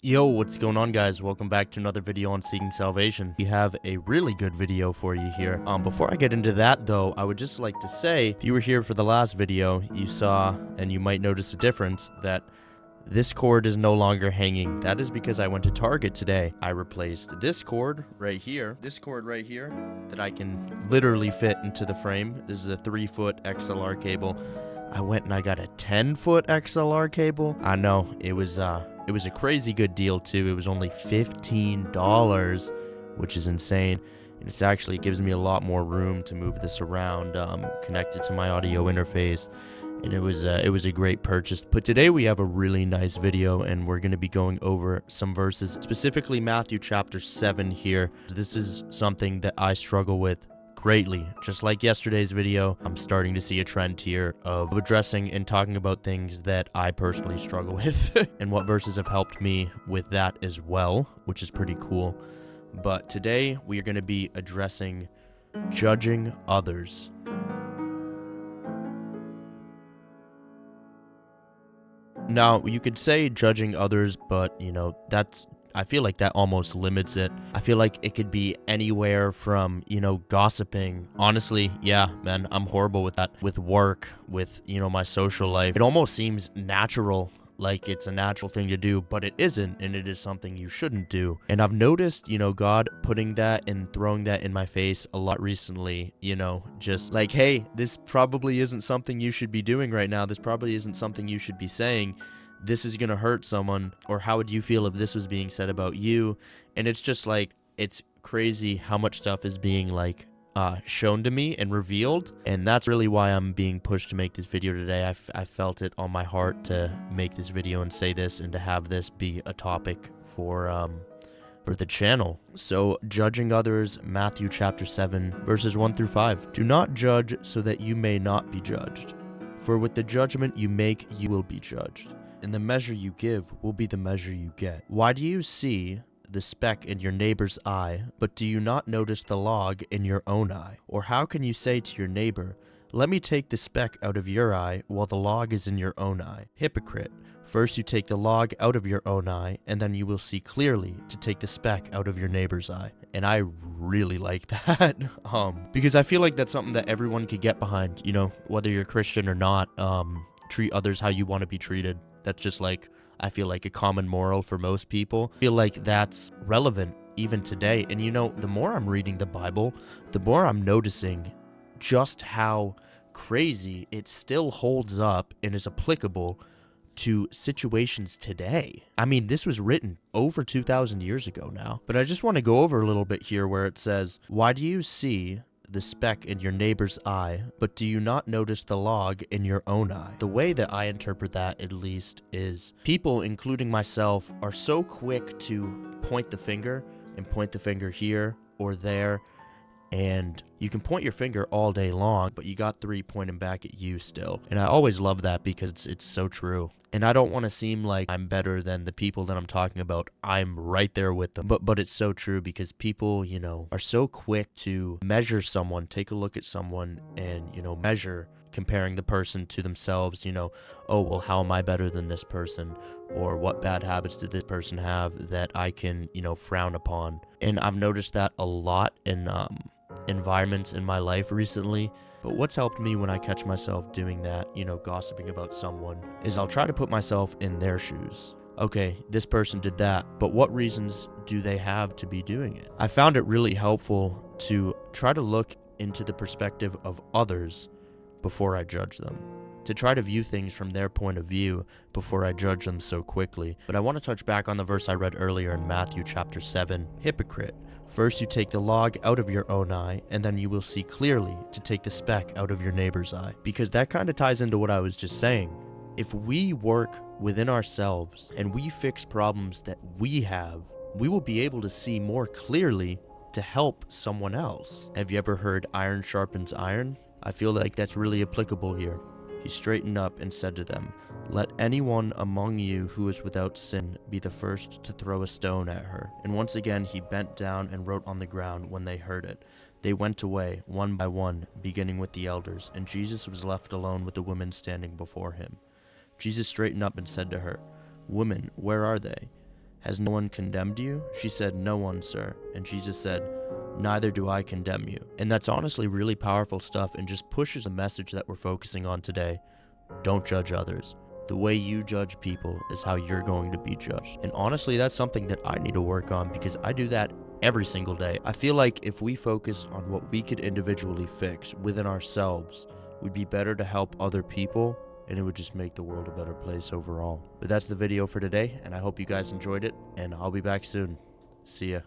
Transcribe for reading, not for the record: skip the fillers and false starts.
Yo, what's going on, guys? Welcome back to another video on Seeking Salvation. We have a really good video for you here. Before I get into that, though, I would just like to say, if you were here for the last video, you saw, and you might notice a difference, that this cord is no longer hanging. That is because I went to Target today. I replaced this cord right here, that I can literally fit into the frame. This is a 3-foot XLR cable. I went and I got a 10-foot XLR cable. I know, it was a crazy good deal too. It was only $15, which is insane. And it gives me a lot more room to move this around, connected to my audio interface. And it was a great purchase. But today we have a really nice video, and we're going to be going over some verses, specifically Matthew chapter 7 here. This is something that I struggle with greatly. Just like yesterday's video, I'm starting to see a trend here of addressing and talking about things that I personally struggle with and what verses have helped me with that as well, which is pretty cool. But today we are going to be addressing judging others. Now, you could say judging others, but, I feel like that almost limits it. I feel like it could be anywhere from, gossiping. Honestly, yeah, man, I'm horrible with that. With work, with, my social life. It almost seems natural, like it's a natural thing to do, but it isn't, and it is something you shouldn't do. And I've noticed, God putting that and throwing that in my face a lot recently, just like, hey, this probably isn't something you should be doing right now. This probably isn't something you should be saying. This is going to hurt someone, or how would you feel if this was being said about you? And it's just like, it's crazy how much stuff is being shown to me and revealed. And that's really why I'm being pushed to make this video today. I felt it on my heart to make this video and say this, and to have this be a topic for the channel. So, judging others, Matthew chapter 7, verses 1 through 5. Do not judge so that you may not be judged. For with the judgment you make, you will be judged. And the measure you give will be the measure you get. Why do you see the speck in your neighbor's eye, but do you not notice the log in your own eye? Or how can you say to your neighbor, let me take the speck out of your eye, while the log is in your own eye? Hypocrite, first you take the log out of your own eye, and then you will see clearly to take the speck out of your neighbor's eye. And I really like that, because I feel like that's something that everyone could get behind, whether you're Christian or not. Treat others how you want to be treated. That's just I feel like a common moral for most people. I feel like that's relevant even today. And the more I'm reading the Bible, the more I'm noticing just how crazy it still holds up and is applicable to situations today. I mean, this was written over 2,000 years ago now. But I just want to go over a little bit here where it says, why do you see the speck in your neighbor's eye, but do you not notice the log in your own eye? The way that I interpret that, at least, is people, including myself, are so quick to point the finger here or there, and you can point your finger all day long, but you got 3 pointing back at you still. And I always love that because it's so true. And I don't want to seem like I'm better than the people that I'm talking about. I'm right there with them. But it's so true, because people, are so quick to measure someone, take a look at someone, and, measure, comparing the person to themselves, oh, well, how am I better than this person? Or what bad habits did this person have that I can, frown upon? And I've noticed that a lot in environments in my life recently. But what's helped me when I catch myself doing that, gossiping about someone, is I'll try to put myself in their shoes. Okay, this person did that, but what reasons do they have to be doing it? I found it really helpful to try to look into the perspective of others before I judge them, to try to view things from their point of view before I judge them so quickly. But I want to touch back on the verse I read earlier in Matthew chapter 7. Hypocrite, first you take the log out of your own eye, and then you will see clearly to take the speck out of your neighbor's eye. Because that kind of ties into what I was just saying. If we work within ourselves and we fix problems that we have, we will be able to see more clearly to help someone else. Have you ever heard iron sharpens iron? I feel like that's really applicable here. He straightened up and said to them, let anyone among you who is without sin be the first to throw a stone at her. And once again he bent down and wrote on the ground. When they heard it, they went away, one by one, beginning with the elders, and Jesus was left alone with the woman standing before him. Jesus straightened up and said to her, Woman, where are they? Has no one condemned you? She said, no one, sir. And Jesus said, neither do I condemn you. And that's honestly really powerful stuff and just pushes the message that we're focusing on today. Don't judge others. The way you judge people is how you're going to be judged. And honestly, that's something that I need to work on because I do that every single day. I feel like if we focus on what we could individually fix within ourselves, we'd be better to help other people, and it would just make the world a better place overall. But that's the video for today, and I hope you guys enjoyed it, and I'll be back soon. See ya.